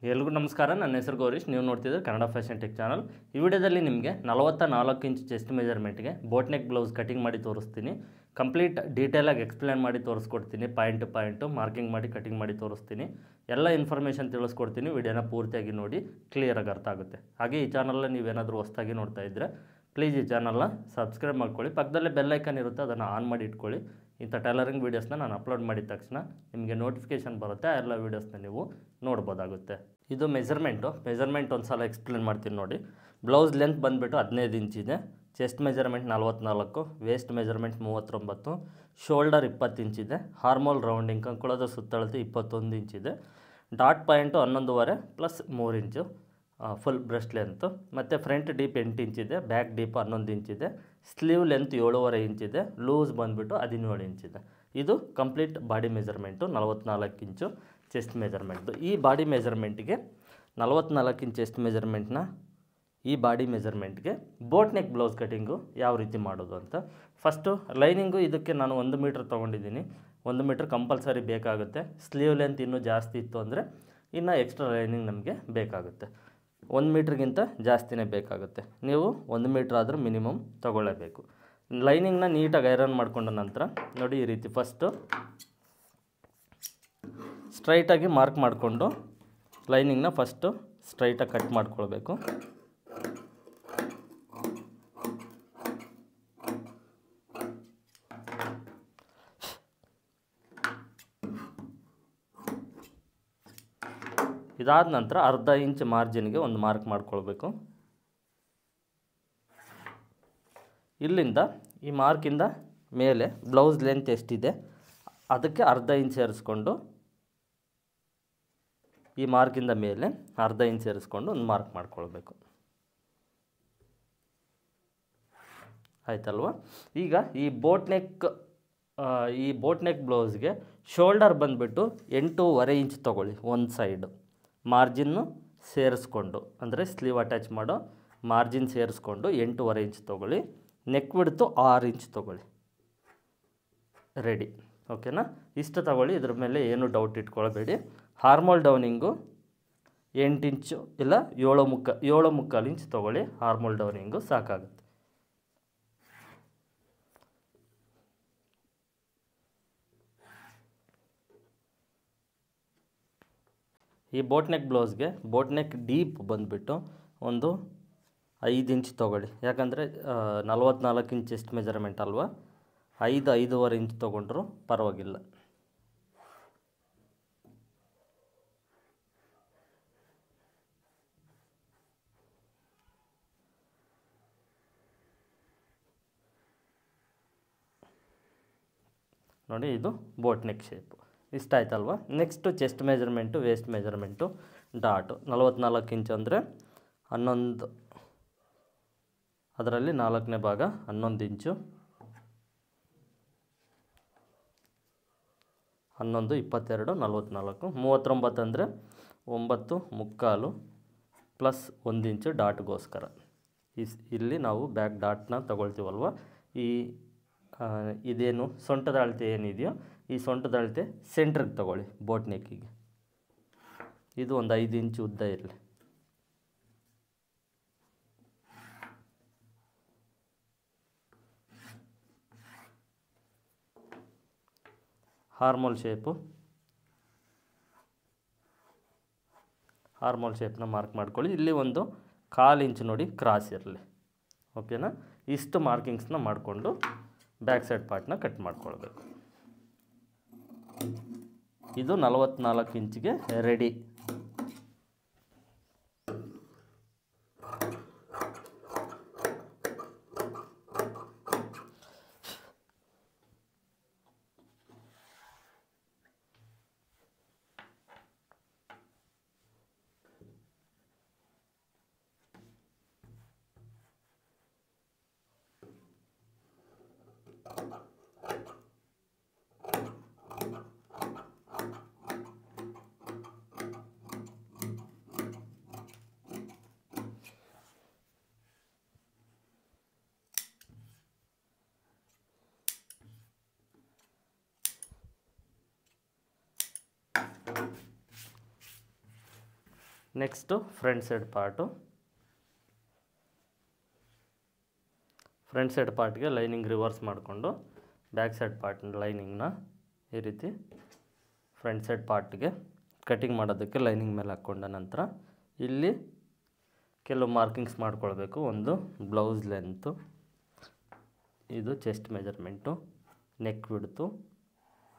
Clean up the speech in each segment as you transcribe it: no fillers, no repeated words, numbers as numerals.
ಎಲ್ರಿಗೂ ನಮಸ್ಕಾರ. ನನ್ನ ಹೆಸರು ಗೌರೀಶ್. ನೀವು ನೋಡ್ತಿದ್ರೆ ಕನ್ನಡ ಫ್ಯಾಷನ್ ಟೆಕ್ ಚಾನಲ್. ಈ ವಿಡಿಯೋದಲ್ಲಿ ನಿಮಗೆ 44 ಇಂಚ್ ಚೆಸ್ಟ್ ಮೆಜರ್ಮೆಂಟ್ಗೆ ಬೋಟ್ ನೆಕ್ ಬ್ಲೌಸ್ ಕಟಿಂಗ್ ಮಾಡಿ ತೋರಿಸ್ತೀನಿ. ಕಂಪ್ಲೀಟ್ ಡೀಟೇಲಾಗಿ ಎಕ್ಸ್ಪ್ಲೇನ್ ಮಾಡಿ ತೋರಿಸ್ಕೊಡ್ತೀನಿ. ಪಾಯಿಂಟ್ ಟು ಪಾಯಿಂಟು ಮಾರ್ಕಿಂಗ್ ಮಾಡಿ ಕಟಿಂಗ್ ಮಾಡಿ ತೋರಿಸ್ತೀನಿ. ಎಲ್ಲ ಇನ್ಫಾರ್ಮೇಷನ್ ತಿಳಿಸ್ಕೊಡ್ತೀನಿ. ವಿಡಿಯೋನ ಪೂರ್ತಿಯಾಗಿ ನೋಡಿ, ಕ್ಲಿಯರಾಗಿ ಅರ್ಥ ಆಗುತ್ತೆ. ಹಾಗೆ ಈ ಚಾನಲ್ನ ನೀವೇನಾದರೂ ಹೊಸದಾಗಿ ನೋಡ್ತಾ ಇದ್ದರೆ ಪ್ಲೀಸ್ ಈ ಚಾನಲ್ನ ಸಬ್ಸ್ಕ್ರೈಬ್ ಮಾಡ್ಕೊಳ್ಳಿ. ಪಕ್ಕದಲ್ಲೇ ಬೆಲ್ ಐಕನ್ ಇರುತ್ತೆ, ಅದನ್ನು ಆನ್ ಮಾಡಿ ಇಟ್ಕೊಳ್ಳಿ. ಇಂಥ ಟೈಲರಿಂಗ್ ವೀಡಿಯೋಸ್ನ ನಾನು ಅಪ್ಲೋಡ್ ಮಾಡಿದ ತಕ್ಷಣ ನಿಮಗೆ ನೋಟಿಫಿಕೇಷನ್ ಬರುತ್ತೆ. ಆ ಎಲ್ಲ ವೀಡಿಯೋಸ್ನ ನೀವು ನೋಡ್ಬೋದಾಗುತ್ತೆ. ಇದು ಮೆಜರ್ಮೆಂಟ್ ಒಂದು ಸಲ ಎಕ್ಸ್ಪ್ಲೇನ್ ಮಾಡ್ತೀನಿ ನೋಡಿ. ಬ್ಲೌಸ್ ಲೆಂತ್ ಬಂದುಬಿಟ್ಟು 15 ಇಂಚಿದೆ. Chest measurement 44, waist measurement 39, shoulder 20 ಇಂಚಿದೆ. ಹಾರ್ಮೋಲ್ ರೌಂಡಿಂಗ್ ಕಂಕುಳದ ಸುತ್ತಳತೆ 21 ಇಂಚಿದೆ. Dot point 11.5 plus 3 inch full breast length. ಮತ್ತು ಫ್ರಂಟ್ ಡೀಪ್ 8 ಇಂಚಿದೆ, ಬ್ಯಾಕ್ ಡೀಪ್ 11 ಇಂಚಿದೆ. ಸ್ಲೀವ್ ಲೆಂತ್ 7.5 ಇಂಚಿದೆ. ಲೂಸ್ ಬಂದುಬಿಟ್ಟು 17 ಇಂಚಿದೆ. ಇದು complete body measurement 44 inch chest ಮೆಜರ್ಮೆಂಟ್ದು. ಈ ಬಾಡಿ ಮೆಜರ್ಮೆಂಟ್ಗೆ 44 ಇಂಚ್ ಚೆಸ್ಟ್ ಮೆಜರ್ಮೆಂಟ್ನ ಈ ಬಾಡಿ ಮೆಜರ್ಮೆಂಟ್ಗೆ ಬೋಟ್ ನೆಕ್ ಬ್ಲೌಸ್ ಕಟಿಂಗು ಯಾವ ರೀತಿ ಮಾಡೋದು ಅಂತ. ಫಸ್ಟು ಲೈನಿಂಗು ಇದಕ್ಕೆ ನಾನು 1 ಮೀಟ್ರ್ ತೊಗೊಂಡಿದ್ದೀನಿ. 1 ಮೀಟ್ರ್ ಕಂಪಲ್ಸರಿ ಬೇಕಾಗುತ್ತೆ. ಸ್ಲೀವ್ ಲೆಂತ್ ಇನ್ನೂ ಜಾಸ್ತಿ ಇತ್ತು ಅಂದರೆ ಇನ್ನೂ ಎಕ್ಸ್ಟ್ರಾ ಲೈನಿಂಗ್ ನಮಗೆ ಬೇಕಾಗುತ್ತೆ. 1 ಮೀಟ್ರಿಗಿಂತ ಜಾಸ್ತಿನೇ ಬೇಕಾಗುತ್ತೆ. ನೀವು 1 ಮೀಟ್ರ್ ಆದರೂ ಮಿನಿಮಮ್ ತೊಗೊಳ್ಳೇಬೇಕು. ಲೈನಿಂಗ್ನ ನೀಟಾಗಿ ಐರನ್ ಮಾಡ್ಕೊಂಡ ನಂತರ ನೋಡಿ, ಈ ರೀತಿ ಫಸ್ಟು ಸ್ಟ್ರೈಟಾಗಿ ಮಾರ್ಕ್ ಮಾಡಿಕೊಂಡು ಲೈನಿಂಗ್ನ ಫಸ್ಟು ಸ್ಟ್ರೈಟಾಗಿ ಕಟ್ ಮಾಡ್ಕೊಳ್ಬೇಕು. ಇದಾದ ನಂತರ ಅರ್ಧ ಇಂಚ್ ಮಾರ್ಜಿನ್ಗೆ ಒಂದು ಮಾರ್ಕ್ ಮಾಡ್ಕೊಳ್ಬೇಕು. ಇಲ್ಲಿಂದ ಈ ಮಾರ್ಕಿಂದ ಮೇಲೆ ಬ್ಲೌಸ್ ಲೆಂತ್ ಎಷ್ಟಿದೆ ಅದಕ್ಕೆ ಅರ್ಧ ಇಂಚ್ ಸೇರಿಸ್ಕೊಂಡು, ಈ ಮಾರ್ಕಿಂದ ಮೇಲೆ ಅರ್ಧ ಇಂಚ್ ಸೇರಿಸ್ಕೊಂಡು ಒಂದು ಮಾರ್ಕ್ ಮಾಡ್ಕೊಳ್ಬೇಕು. ಆಯ್ತಲ್ವ? ಈಗ ಈ ಬೋಟ್ ನೆಕ್ ಬ್ಲೌಸ್ಗೆ ಶೋಲ್ಡರ್ ಬಂದುಬಿಟ್ಟು 8.5 ಇಂಚ್ ತೊಗೊಳ್ಳಿ. ಒಂದು ಸೈಡು ಮಾರ್ಜಿನ್ನು ಸೇರಿಸ್ಕೊಂಡು, ಅಂದರೆ ಸ್ಲೀವ್ ಅಟ್ಯಾಚ್ ಮಾಡೋ ಮಾರ್ಜಿನ್ ಸೇರಿಸ್ಕೊಂಡು 8.5 ಇಂಚ್ ತೊಗೊಳ್ಳಿ. ನೆಕ್ ವಿಡ್ತು 6 ಇಂಚ್ ತೊಗೊಳ್ಳಿ. ರೆಡಿ, ಓಕೆನಾ? ಇಷ್ಟು ತಗೊಳ್ಳಿ. ಇದ್ರ ಮೇಲೆ ಏನು ಡೌಟ್ ಇಟ್ಕೊಳ್ಬೇಡಿ. ಹಾರ್ಮೋಲ್ ಡೌನಿಂಗು 8 ಇಂಚು ಇಲ್ಲ 7.25 ಇಂಚ್ ತೊಗೊಳ್ಳಿ. ಹಾರ್ಮೋಲ್ ಡೌನಿಂಗು ಸಾಕಾಗುತ್ತೆ. ಈ ಬೋಟ್ ನೆಕ್ ಬ್ಲೌಸ್ಗೆ ಬೋಟ್ ನೆಕ್ ಡೀಪ್ ಬಂದುಬಿಟ್ಟು ಒಂದು 5 ಇಂಚ್ ತೊಗೊಳ್ಳಿ. ಯಾಕಂದರೆ 44 ಇಂಚ್ ಚೆಸ್ಟ್ ಮೆಜರ್ಮೆಂಟ್ ಅಲ್ವಾ, 5.5 ಇಂಚ್ ತೊಗೊಂಡ್ರು ಪರವಾಗಿಲ್ಲ. ನೋಡಿ, ಇದು ಬೋಟ್ ನೆಕ್ ಶೇಪು. ಇಷ್ಟ ಆಯ್ತಲ್ವ? Next chest measurement, waist measurement, dot 44 inch ಅಂದರೆ 11, ಅದರಲ್ಲಿ 4ನೇ ಭಾಗ 11 ಇಂಚು. 11, 22, 44, 39 ಅಂದರೆ 9.25 ಪ್ಲಸ್ 1 ಇಂಚು ಡಾಟ್ಗೋಸ್ಕರ. ಇಲ್ಲಿ ನಾವು ಬ್ಯಾಕ್ ಡಾಟ್ನ ತಗೊಳ್ತೀವಲ್ವ, ಇದೇನು ಸೊಂಟದ ಅಳತೆ ಏನಿದೆಯೋ ಈ ಸೊಂಟದ ಅಳತೆ ಸೆಂಟ್ರಿಗೆ ತಗೊಳ್ಳಿ. ಬೋಟ್ ನೆಕ್ಕಿಗೆ ಇದು ಒಂದು 5 ಇಂಚು ಉದ್ದ ಇರಲಿ. ಹಾರ್ಮೋಲ್ ಶೇಪ್ನ ಮಾರ್ಕ್ ಮಾಡ್ಕೊಳ್ಳಿ. ಇಲ್ಲಿ ಒಂದು 1/4 ಇಂಚ್ ನೋಡಿ ಕ್ರಾಸ್ ಇರಲಿ. ಓಕೆನಾ? ಇಷ್ಟು ಮಾರ್ಕಿಂಗ್ಸ್ನ ಮಾಡಿಕೊಂಡು ಬ್ಯಾಕ್ ಸೈಡ್ ಪಾರ್ಟ್ನ ಕಟ್ ಮಾಡ್ಕೊಳ್ಬೇಕು. ಇದು 44 ಇಂಚಿಗೆ ready. Next front side part. Front side ಪಾರ್ಟ್ಗೆ ಲೈನಿಂಗ್ ರಿವರ್ಸ್ ಮಾಡಿಕೊಂಡು ಬ್ಯಾಕ್ ಸೈಡ್ ಪಾರ್ಟ್ ಲೈನಿಂಗ್ನ ಈ ರೀತಿ ಫ್ರಂಟ್ ಸೈಡ್ ಪಾರ್ಟ್ಗೆ ಕಟಿಂಗ್ ಮಾಡೋದಕ್ಕೆ ಲೈನಿಂಗ್ ಮೇಲೆ ಹಾಕ್ಕೊಂಡ ನಂತರ ಇಲ್ಲಿ ಕೆಲವು ಮಾರ್ಕಿಂಗ್ಸ್ ಮಾಡ್ಕೊಳ್ಬೇಕು. ಒಂದು ಬ್ಲೌಸ್ ಲೆಂತು, ಇದು chest measurement, neck width,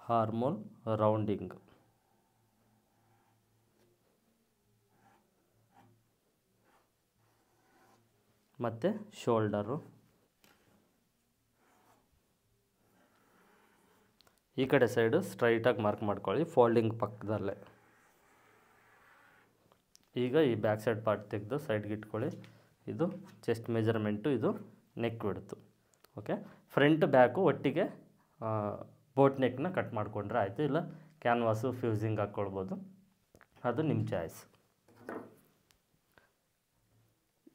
armhole rounding, ಮತ್ತು ಶೋಲ್ಡರು. ಈ ಕಡೆ ಸೈಡು ಸ್ಟ್ರೈಟಾಗಿ ಮಾರ್ಕ್ ಮಾಡ್ಕೊಳ್ಳಿ ಫೋಲ್ಡಿಂಗ್ ಪಕ್ಕದಲ್ಲೇ. ಈಗ ಈ ಬ್ಯಾಕ್ ಸೈಡ್ ಪಾರ್ಟ್ ತೆಗೆದು ಸೈಡ್ಗೆ ಇಟ್ಕೊಳ್ಳಿ. ಇದು ಚೆಸ್ಟ್ ಮೆಜರ್ಮೆಂಟು, ಇದು ನೆಕ್ ಬಿಡ್ತು. ಓಕೆ, ಫ್ರಂಟ್ ಬ್ಯಾಕು ಒಟ್ಟಿಗೆ ಬೋಟ್ ನೆಕ್ನ ಕಟ್ ಮಾಡಿಕೊಂಡ್ರೆ ಆಯಿತು. ಇಲ್ಲ ಕ್ಯಾನ್ವಾಸು ಫ್ಯೂಸಿಂಗ್ ಹಾಕ್ಕೊಳ್ಬೋದು, ಅದು ನಿಮ್ಮ ಚಾಯ್ಸ್.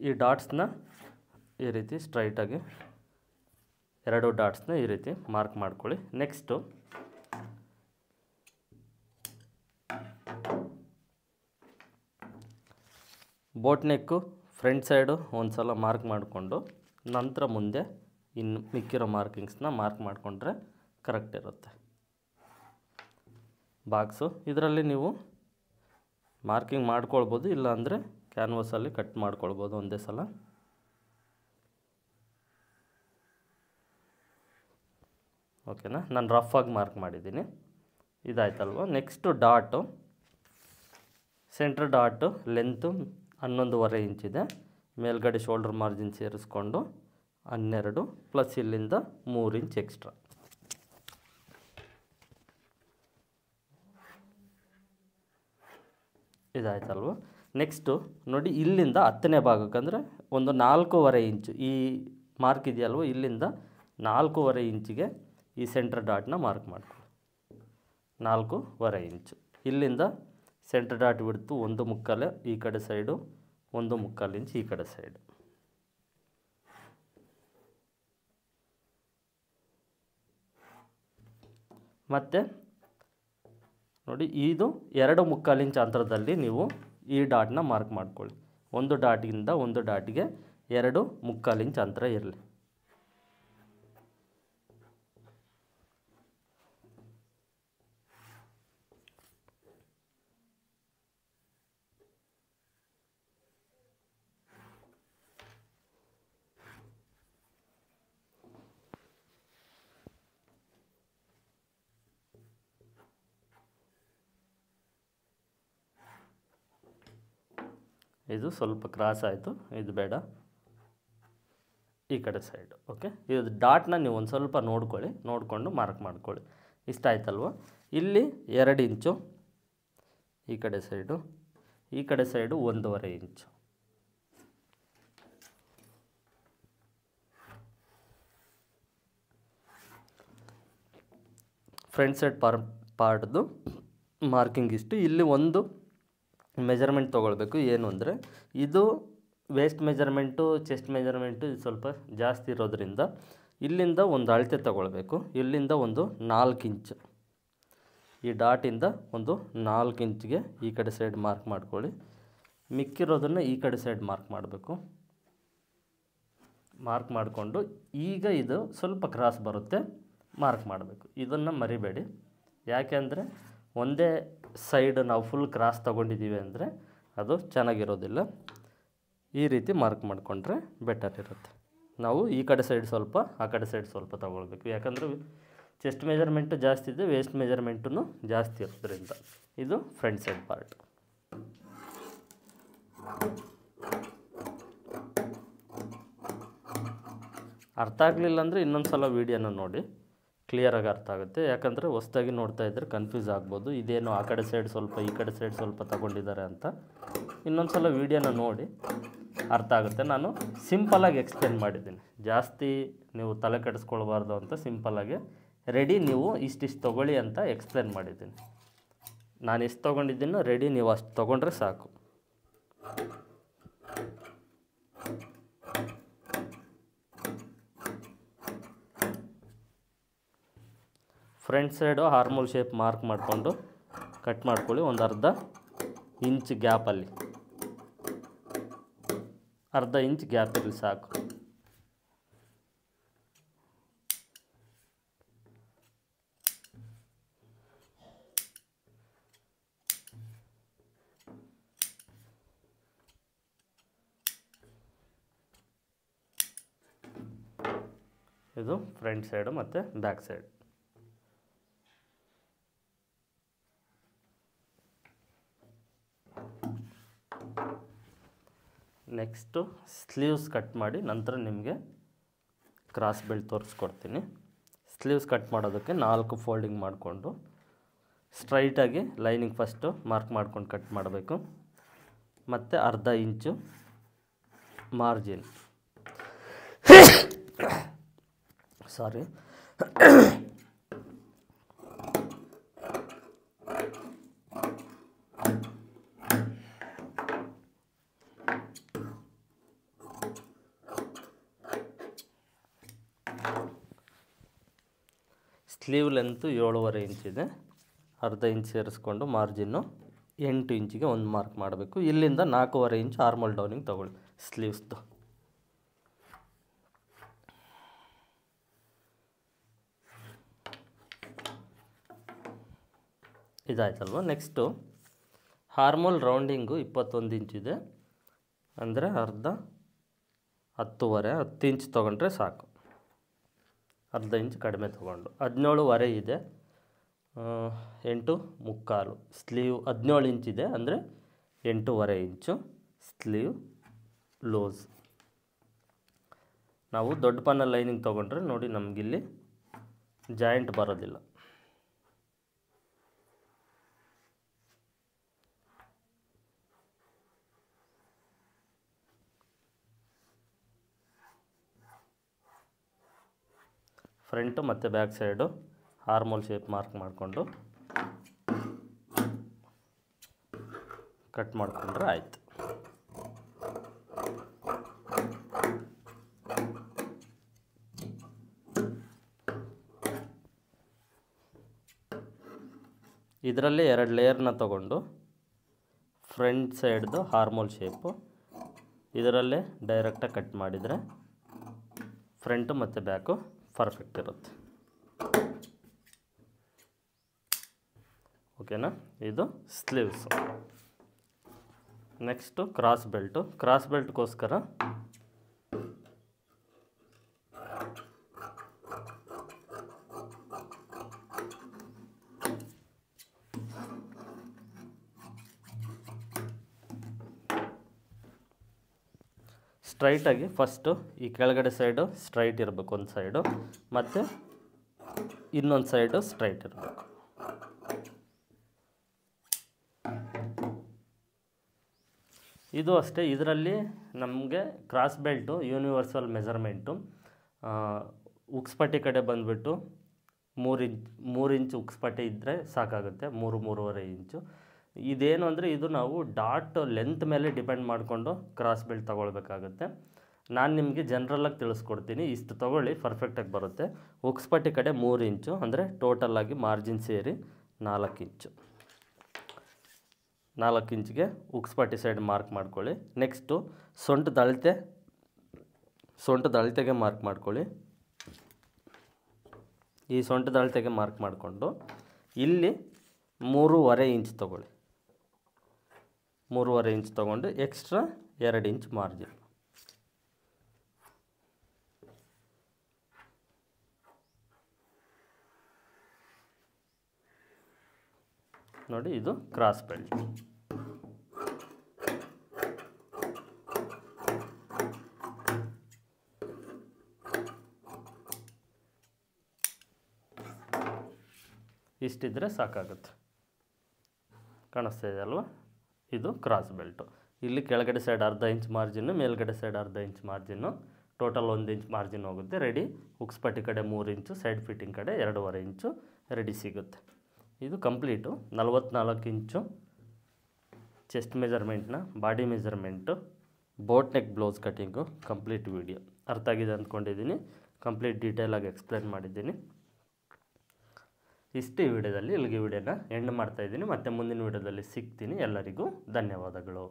ಈ ಡಾಟ್ಸ್ನ ಈ ರೀತಿ ಸ್ಟ್ರೈಟಾಗಿ 2 ಡಾಟ್ಸ್ನ ಈ ರೀತಿ ಮಾರ್ಕ್ ಮಾಡ್ಕೊಳ್ಳಿ. ನೆಕ್ಸ್ಟು ಬೋಟ್ ನೆಕ್ಕು ಫ್ರಂಟ್ ಸೈಡು ಒಂದು ಸಲ ಮಾರ್ಕ್ ಮಾಡಿಕೊಂಡು ನಂತರ ಮುಂದೆ ಇನ್ನು ಮಿಕ್ಕಿರೋ ಮಾರ್ಕಿಂಗ್ಸ್ನ ಮಾರ್ಕ್ ಮಾಡಿಕೊಂಡ್ರೆ ಕರೆಕ್ಟ್ ಇರುತ್ತೆ. ಬಾಕ್ಸು ಇದರಲ್ಲಿ ನೀವು ಮಾರ್ಕಿಂಗ್ ಮಾಡ್ಕೊಳ್ಬೋದು, ಇಲ್ಲಾಂದರೆ ಕ್ಯಾನ್ವಾಸಲ್ಲಿ ಕಟ್ ಮಾಡ್ಕೊಳ್ಬೋದು ಒಂದೇ ಸಲ. ಓಕೆನಾ, ನಾನು ರಫಾಗಿ ಮಾರ್ಕ್ ಮಾಡಿದ್ದೀನಿ. ಇದಾಯ್ತಲ್ವ. Next dot, centre dot length 11.5 ಇಂಚಿದೆ. ಮೇಲ್ಗಡೆ ಶೋಲ್ಡರ್ ಮಾರ್ಜಿನ್ ಸೇರಿಸ್ಕೊಂಡು 12 ಪ್ಲಸ್ ಇಲ್ಲಿಂದ 3 ಇಂಚ್ ಎಕ್ಸ್ಟ್ರಾ. ಇದಾಯ್ತಲ್ವ. ನೆಕ್ಸ್ಟು ನೋಡಿ, ಇಲ್ಲಿಂದ 10ನೇ ಭಾಗಕ್ಕೆ ಅಂದರೆ ಒಂದು 4.5 ಇಂಚು ಈ ಮಾರ್ಕ್ ಇದೆಯಲ್ವ, ಇಲ್ಲಿಂದ 4.5 ಇಂಚಿಗೆ ಈ ಸೆಂಟ್ರ್ ಡಾಟ್ನ ಮಾರ್ಕ್ ಮಾಡ್ಕೊಳ್ಳಿ. 4.5 ಇಂಚು. ಇಲ್ಲಿಂದ ಸೆಂಟ್ರ್ ಡಾಟ್ ಬಿಡ್ತು 1.25 ಈ ಕಡೆ ಸೈಡು, 1.25 ಇಂಚ್ ಈ ಕಡೆ ಸೈಡು. ಮತ್ತು ನೋಡಿ, ಇದು 2.25 ಇಂಚ್ ಅಂತರದಲ್ಲಿ ನೀವು ಈ ಡಾಟ್ನ ಮಾರ್ಕ್ ಮಾಡ್ಕೊಳ್ಳಿ. ಒಂದು ಡಾಟಿಂದ ಒಂದು ಡಾಟಿಗೆ 2.25 ಇಂಚ್ ಅಂತರ ಇರಲಿ. ಇದು ಸ್ವಲ್ಪ ಕ್ರಾಸ್ ಆಯಿತು, ಇದು ಬೇಡ, ಈ ಕಡೆ ಸೈಡು. ಓಕೆ, ಇದು ಡಾಟ್ನ ನೀವು ಒಂದು ಸ್ವಲ್ಪ ನೋಡ್ಕೊಳ್ಳಿ, ನೋಡಿಕೊಂಡು ಮಾರ್ಕ್ ಮಾಡ್ಕೊಳ್ಳಿ. ಇಷ್ಟ ಆಯ್ತಲ್ವ. ಇಲ್ಲಿ 2 ಇಂಚು ಈ ಕಡೆ ಸೈಡು, ಈ ಕಡೆ ಸೈಡು 1.25 ಇಂಚು. ಫ್ರಂಟ್ ಸೈಡ್ ಪಾರ್ಟ್ದು ಮಾರ್ಕಿಂಗ್ ಇಷ್ಟು. ಇಲ್ಲಿ ಒಂದು ಮೆಜರ್ಮೆಂಟ್ ತೊಗೊಳ್ಬೇಕು. ಏನು ಅಂದರೆ, ಇದು ವೇಸ್ಟ್ ಮೆಜರ್ಮೆಂಟು, ಚೆಸ್ಟ್ ಮೆಜರ್ಮೆಂಟು ಇದು ಸ್ವಲ್ಪ ಜಾಸ್ತಿ ಇರೋದ್ರಿಂದ ಇಲ್ಲಿಂದ ಒಂದು ಅಳತೆ ತೊಗೊಳ್ಬೇಕು. ಇಲ್ಲಿಂದ ಒಂದು 4 ಇಂಚು, ಈ ಡಾಟಿಂದ ಒಂದು 4 ಇಂಚಿಗೆ ಈ ಕಡೆ ಸೈಡ್ ಮಾರ್ಕ್ ಮಾಡ್ಕೊಳ್ಳಿ. ಮಿಕ್ಕಿರೋದನ್ನು ಈ ಕಡೆ ಸೈಡ್ ಮಾರ್ಕ್ ಮಾಡಬೇಕು. ಮಾರ್ಕ್ ಮಾಡಿಕೊಂಡು ಈಗ ಇದು ಸ್ವಲ್ಪ ಕ್ರಾಸ್ ಬರುತ್ತೆ, ಮಾರ್ಕ್ ಮಾಡಬೇಕು. ಇದನ್ನು ಮರಿಬೇಡಿ. ಯಾಕೆ ಅಂದರೆ ಒಂದೇ ಸೈಡ್ ನಾವು ಫುಲ್ ಕ್ರಾಸ್ ತೊಗೊಂಡಿದ್ದೀವಿ ಅಂದರೆ ಅದು ಚೆನ್ನಾಗಿರೋದಿಲ್ಲ. ಈ ರೀತಿ ಮಾರ್ಕ್ ಮಾಡಿಕೊಂಡ್ರೆ ಬೆಟರ್ ಇರುತ್ತೆ. ನಾವು ಈ ಕಡೆ ಸೈಡ್ ಸ್ವಲ್ಪ, ಆ ಕಡೆ ಸೈಡ್ ಸ್ವಲ್ಪ ತೊಗೊಳ್ಬೇಕು. ಯಾಕಂದರೆ ಚೆಸ್ಟ್ ಮೆಜರ್ಮೆಂಟು ಜಾಸ್ತಿ ಇದೆ, ವೇಸ್ಟ್ ಮೆಜರ್ಮೆಂಟೂ ಜಾಸ್ತಿ ಇರೋದ್ರಿಂದ. ಇದು ಫ್ರಂಟ್ ಸೈಡ್ ಪಾರ್ಟ್. ಅರ್ಥ ಆಗಲಿಲ್ಲ ಅಂದರೆ ಇನ್ನೊಂದು ಸಲ ವೀಡಿಯೋನ ನೋಡಿ, ಕ್ಲಿಯರಾಗಿ ಅರ್ಥ ಆಗುತ್ತೆ. ಯಾಕಂದರೆ ಹೊಸ್ದಾಗಿ ನೋಡ್ತಾ ಇದ್ದರೆ ಕನ್ಫ್ಯೂಸ್ ಆಗ್ಬೋದು, ಇದೇನು ಆ ಕಡೆ ಸೈಡ್ ಸ್ವಲ್ಪ ಈ ಕಡೆ ಸೈಡ್ ಸ್ವಲ್ಪ ತಗೊಂಡಿದ್ದಾರೆ ಅಂತ. ಇನ್ನೊಂದು ಸಲ ವೀಡಿಯೋನ ನೋಡಿ ಅರ್ಥ ಆಗುತ್ತೆ. ನಾನು ಸಿಂಪಲಾಗಿ ಎಕ್ಸ್ಪ್ಲೇನ್ ಮಾಡಿದ್ದೀನಿ, ಜಾಸ್ತಿ ನೀವು ತಲೆ ಕೆಡಿಸ್ಕೊಳ್ಬಾರ್ದು ಅಂತ ಸಿಂಪಲಾಗಿ ರೆಡಿ ನೀವು ಇಷ್ಟಿಷ್ಟು ತೊಗೊಳ್ಳಿ ಅಂತ ಎಕ್ಸ್ಪ್ಲೇನ್ ಮಾಡಿದ್ದೀನಿ. ನಾನು ಎಷ್ಟು ತೊಗೊಂಡಿದ್ದೀನೋ ರೆಡಿ ನೀವು ಅಷ್ಟು ತೊಗೊಂಡ್ರೆ ಸಾಕು. ಫ್ರಂಟ್ ಸೈಡು ಹಾರ್ಮೋಲ್ ಶೇಪ್ ಮಾರ್ಕ್ ಮಾಡಿಕೊಂಡು ಕಟ್ ಮಾಡ್ಕೊಳ್ಳಿ. ಒಂದು 1/2 ಇಂಚ್ ಗ್ಯಾಪಲ್ಲಿ ಅರ್ಧ ಇಂಚ್ ಗ್ಯಾಪ್ ಇರಲಿ ಸಾಕು. ಇದು ಫ್ರಂಟ್ ಸೈಡು ಮತ್ತು back side. Next sleeves cut ಮಾಡಿ ನಂತರ ನಿಮಗೆ ಕ್ರಾಸ್ ಬೆಲ್ಟ್ ತೋರಿಸ್ಕೊಡ್ತೀನಿ. ಸ್ಲೀವ್ಸ್ ಕಟ್ ಮಾಡೋದಕ್ಕೆ 4 ಫೋಲ್ಡಿಂಗ್ ಮಾಡಿಕೊಂಡು ಸ್ಟ್ರೈಟಾಗಿ ಲೈನಿಂಗ್ ಫಸ್ಟು ಮಾರ್ಕ್ ಮಾಡ್ಕೊಂಡು ಕಟ್ ಮಾಡಬೇಕು. ಮತ್ತು ಅರ್ಧ ಇಂಚು ಮಾರ್ಜಿನ್ ಸ್ಲೀವ್ ಲೆಂತು 7.5 ಇಂಚಿದೆ. ಅರ್ಧ ಇಂಚ್ ಸೇರಿಸ್ಕೊಂಡು ಮಾರ್ಜಿನ್ನು 8 ಇಂಚಿಗೆ ಒಂದು ಮಾರ್ಕ್ ಮಾಡಬೇಕು. ಇಲ್ಲಿಂದ 4.5 ಇಂಚ್ ಆರ್ಮೋಲ್ ಡೌನಿಂಗ್ ತೊಗೊಳ್ಳಿ ಸ್ಲೀವ್ಸ್ದು. ಇದಾಯ್ತಲ್ವ. ನೆಕ್ಸ್ಟು ಆರ್ಮೋಲ್ ರೌಂಡಿಂಗು 21 ಇಂಚಿದೆ, ಅಂದರೆ ಅರ್ಧ 10 ಇಂಚ್ ತೊಗೊಂಡ್ರೆ ಸಾಕು. ಅರ್ಧ ಇಂಚ್ ಕಡಿಮೆ ತೊಗೊಂಡು 17.5 ಇದೆ, 8.75 ಸ್ಲೀವ್ 17 ಇಂಚಿದೆ, ಅಂದರೆ 8.5 ಇಂಚು ಸ್ಲೀವ್ ಲೂಸ್. ನಾವು ದೊಡ್ಡ ಪನ್ನ ಲೈನಿಂಗ್ ತೊಗೊಂಡ್ರೆ ನೋಡಿ ನಮಗಿಲ್ಲಿ ಜಾಯಿಂಟ್ ಬರೋದಿಲ್ಲ. ಫ್ರಂಟು ಮತ್ತು back side armhole shape mark ಮಾಡಿಕೊಂಡು ಕಟ್ ಮಾಡಿಕೊಂಡ್ರೆ ಆಯಿತು. ಇದರಲ್ಲಿ 2 ಲೇಯರ್ನ ತಗೊಂಡು ಫ್ರಂಟ್ ಸೈಡ್ದು ಆರ್ಮೋಲ್ ಶೇಪು ಇದರಲ್ಲೇ ಡೈರೆಕ್ಟಾಗಿ ಕಟ್ ಮಾಡಿದರೆ ಫ್ರಂಟು ಮತ್ತು ಬ್ಯಾಕು ಪರ್ಫೆಕ್ಟ್ ಇರುತ್ತೆ. ಓಕೆನಾ? ಇದು sleeves. Next cross belt. Cross ಬೆಲ್ಟ್ಗೋಸ್ಕರ ಸ್ಟ್ರೈಟಾಗಿ ಫಸ್ಟು ಈ ಕೆಳಗಡೆ ಸೈಡು ಸ್ಟ್ರೈಟ್ ಇರಬೇಕು ಒಂದು ಸೈಡು, ಮತ್ತು ಇನ್ನೊಂದು ಸೈಡು ಸ್ಟ್ರೈಟ್ ಇರಬೇಕು. ಇದು ಅಷ್ಟೇ. ಇದರಲ್ಲಿ ನಮಗೆ ಕ್ರಾಸ್ ಬೆಲ್ಟು ಯೂನಿವರ್ಸಲ್ ಮೆಜರ್ಮೆಂಟು ಉಕ್ಸ್ಪಟ್ಟಿ ಕಡೆ ಬಂದುಬಿಟ್ಟು 3 ಇಂಚ್ ಉಕ್ಸ್ಪಟ್ಟಿ ಇದ್ದರೆ ಸಾಕಾಗುತ್ತೆ, 3-3.5 ಇಂಚು. ಇದೇನು ಅಂದರೆ ಇದು ನಾವು ಡಾಟ್ ಲೆಂತ್ ಮೇಲೆ ಡಿಪೆಂಡ್ ಮಾಡಿಕೊಂಡು ಕ್ರಾಸ್ ಬೆಲ್ಟ್ ತೊಗೊಳ್ಬೇಕಾಗುತ್ತೆ. ನಾನು ನಿಮಗೆ ಜನರಲಾಗಿ ತಿಳಿಸ್ಕೊಡ್ತೀನಿ, ಇಷ್ಟು ತೊಗೊಳ್ಳಿ ಪರ್ಫೆಕ್ಟಾಗಿ ಬರುತ್ತೆ. ಉಕ್ಸ್ಪಟ್ಟಿ ಕಡೆ 3 ಇಂಚು, ಅಂದರೆ ಟೋಟಲಾಗಿ ಮಾರ್ಜಿನ್ ಸೇರಿ 4 ಇಂಚು. 4 ಇಂಚಿಗೆ ಉಕ್ಸ್ಪಟ್ಟಿ ಸೈಡ್ ಮಾರ್ಕ್ ಮಾಡ್ಕೊಳ್ಳಿ. ನೆಕ್ಸ್ಟು ಸೊಂಟದ ಅಳತೆಗೆ ಮಾರ್ಕ್ ಮಾಡ್ಕೊಳ್ಳಿ. ಈ ಸೊಂಟದ ಅಳತೆಗೆ ಮಾರ್ಕ್ ಮಾಡಿಕೊಂಡು ಇಲ್ಲಿ 3.5 ಇಂಚ್ ತೊಗೊಳ್ಳಿ. 3.5 ಇಂಚ್ ತೊಗೊಂಡು ಎಕ್ಸ್ಟ್ರಾ 2 ಇಂಚ್ ಮಾರ್ಜಿನ್. ನೋಡಿ, ಇದು ಕ್ರಾಸ್ ಬೆಲ್ಟ್. ಇಷ್ಟಿದ್ರೆ ಸಾಕಾಗುತ್ತೆ. ಕಾಣಿಸ್ತಾ ಇದೆ ಅಲ್ವಾ? ಇದು ಕ್ರಾಸ್ ಬೆಲ್ಟು. ಇಲ್ಲಿ ಕೆಳಗಡೆ ಸೈಡ್ ಅರ್ಧ ಇಂಚ್ ಮಾರ್ಜಿನ್ನು, ಮೇಲ್ಗಡೆ ಸೈಡ್ ಅರ್ಧ inch margin, total 1 inch margin ಹೋಗುತ್ತೆ. ರೆಡಿ. ಉಕ್ಸ್ಪಟ್ಟಿ ಕಡೆ 3 ಇಂಚು, ಸೈಡ್ ಫಿಟ್ಟಿಂಗ್ ಕಡೆ 2.5 ಇಂಚು ರೆಡಿ ಸಿಗುತ್ತೆ. ಇದು ಕಂಪ್ಲೀಟು 44 ಇಂಚು ಚೆಸ್ಟ್ ಮೆಜರ್ಮೆಂಟ್ನ body measurement boat neck blouse cutting complete video ಅರ್ಥ ಆಗಿದೆ ಅಂದ್ಕೊಂಡಿದ್ದೀನಿ. ಕಂಪ್ಲೀಟ್ ಡೀಟೇಲಾಗಿ ಎಕ್ಸ್ಪ್ಲೇನ್ ಮಾಡಿದ್ದೀನಿ. ಇಷ್ಟು ಈ ವಿಡಿಯೋದಲ್ಲಿ. ಇಲ್ಲಿಗೆ ವಿಡಿಯೋನ ಎಂಡ್ ಮಾಡ್ತಾಯಿದ್ದೀನಿ. ಮತ್ತೆ ಮುಂದಿನ ವಿಡಿಯೋದಲ್ಲಿ ಸಿಗ್ತೀನಿ. ಎಲ್ಲರಿಗೂ ಧನ್ಯವಾದಗಳು.